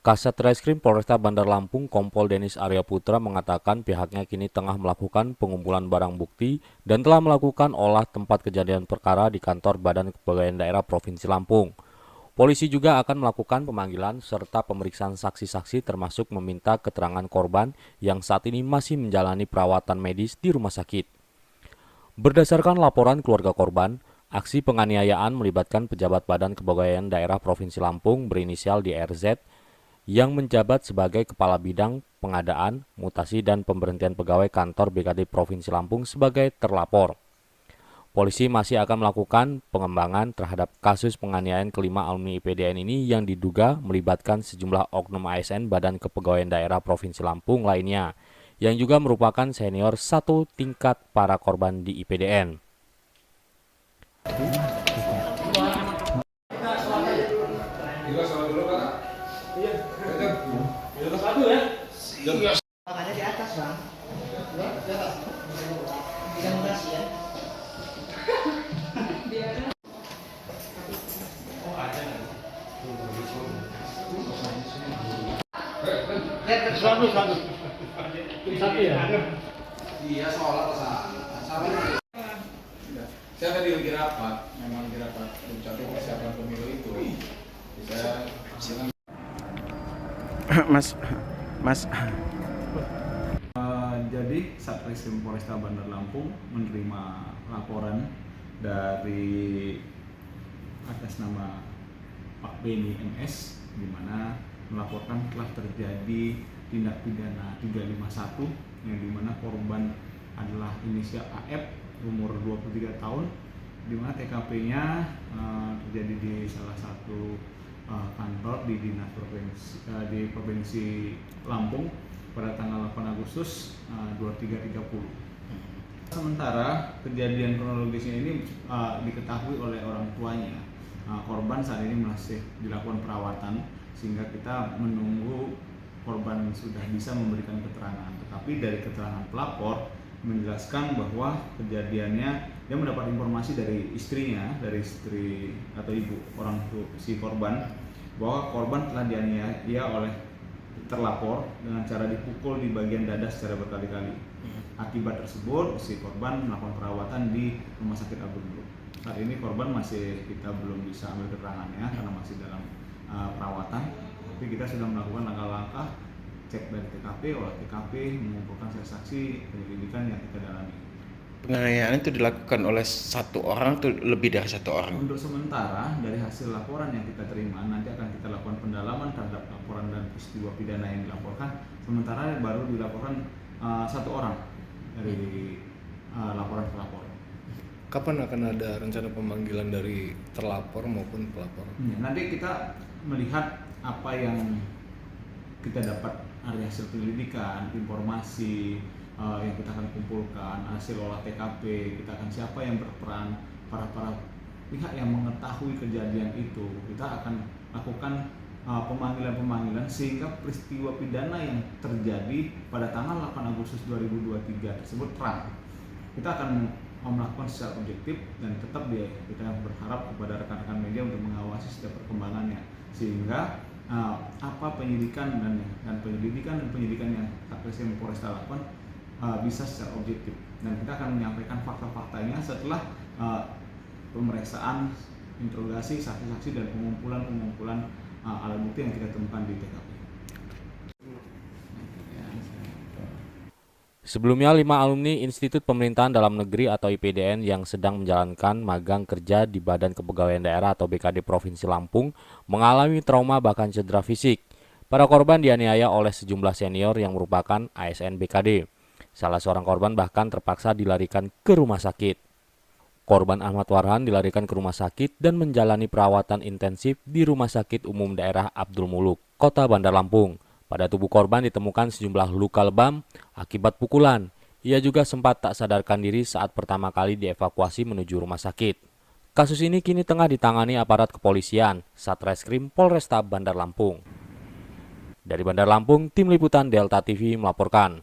Kasat Reskrim Polresta Bandar Lampung Kompol Denis Arya Putra mengatakan pihaknya kini tengah melakukan pengumpulan barang bukti dan telah melakukan olah tempat kejadian perkara di kantor Badan Kepegawaian Daerah Provinsi Lampung. Polisi juga akan melakukan pemanggilan serta pemeriksaan saksi-saksi termasuk meminta keterangan korban yang saat ini masih menjalani perawatan medis di rumah sakit. Berdasarkan laporan keluarga korban, aksi penganiayaan melibatkan pejabat Badan Kepegawaian Daerah Provinsi Lampung berinisial DRZ yang menjabat sebagai Kepala Bidang Pengadaan, Mutasi, dan Pemberhentian Pegawai Kantor BKD Provinsi Lampung sebagai terlapor. Polisi masih akan melakukan pengembangan terhadap kasus penganiayaan kelima alumni IPDN ini yang diduga melibatkan sejumlah oknum ASN Badan Kepegawaian Daerah Provinsi Lampung lainnya, yang juga merupakan senior satu tingkat para korban di IPDN. Makanya di atas, Bang. Yang beras ya. Satu ya? Iya, soalnya sama. Saya tadi lagi rapat, memang di rapat mencapai persiapan pemilu itu. Bisa Mas. Jadi Satreskrim Polresta Bandar Lampung menerima laporan dari atas nama Pak Beni MS, di mana melaporkan telah terjadi tindak pidana 351 yang dimana korban adalah inisial AF umur 23 tahun, di mana TKP-nya terjadi di salah satu kantor di dinas di Provinsi Lampung pada tanggal 8 Agustus 23.30. Sementara kejadian kronologisnya ini diketahui oleh orang tuanya. Korban saat ini masih dilakukan perawatan sehingga kita menunggu korban sudah bisa memberikan keterangan. Tetapi dari keterangan pelapor menjelaskan bahwa kejadiannya dia mendapat informasi dari istrinya, dari istri atau ibu orang tua si korban, bahwa korban telah dianiaya oleh terlapor dengan cara dipukul di bagian dada secara berkali-kali. Akibat tersebut si korban melakukan perawatan di Rumah Sakit Abu Duruk. Saat ini korban masih kita belum bisa ambil keterangannya karena masih dalam perawatan, tapi kita sudah melakukan langkah-langkah cek dari TKP, olah TKP, mengumpulkan saksi, penyelidikan yang kita dalami. Penganiayaan itu dilakukan oleh satu orang atau lebih dari satu orang? Untuk sementara dari hasil laporan yang kita terima nanti akan kita lakukan pendalaman terhadap laporan dan peristiwa pidana yang dilaporkan. Sementara baru dilaporkan satu orang dari laporan pelapor. Kapan akan ada rencana pemanggilan dari terlapor maupun pelapor? Nanti kita melihat apa yang kita dapat dari hasil penyelidikan, informasi yang kita akan kumpulkan, hasil olah TKP, kita akan siapa yang berperan, para pihak yang mengetahui kejadian itu, kita akan lakukan pemanggilan sehingga peristiwa pidana yang terjadi pada tanggal 8 Agustus 2023 tersebut terang. Kita akan melakukan secara objektif dan tetap kita berharap kepada rekan-rekan media untuk mengawasi setiap perkembangannya sehingga apa penyelidikan dan penyelidikan yang Satreskrim Polresta lakukan bisa secara objektif, dan kita akan menyampaikan fakta-faktanya setelah pemeriksaan, interogasi saksi-saksi dan pengumpulan alat bukti yang kita temukan di TKP. Sebelumnya, 5 alumni Institut Pemerintahan Dalam Negeri atau IPDN yang sedang menjalankan magang kerja di Badan Kepegawaian Daerah atau BKD Provinsi Lampung mengalami trauma bahkan cedera fisik. Para korban dianiaya oleh sejumlah senior yang merupakan ASN BKD. Salah seorang korban bahkan terpaksa dilarikan ke rumah sakit. Korban Ahmad Warhan dilarikan ke rumah sakit dan menjalani perawatan intensif di Rumah Sakit Umum Daerah Abdul Muluk, Kota Bandar Lampung. Pada tubuh korban ditemukan sejumlah luka lebam akibat pukulan. Ia juga sempat tak sadarkan diri saat pertama kali dievakuasi menuju rumah sakit. Kasus ini kini tengah ditangani aparat kepolisian, Satreskrim Polresta Bandar Lampung. Dari Bandar Lampung, Tim Liputan Delta TV melaporkan.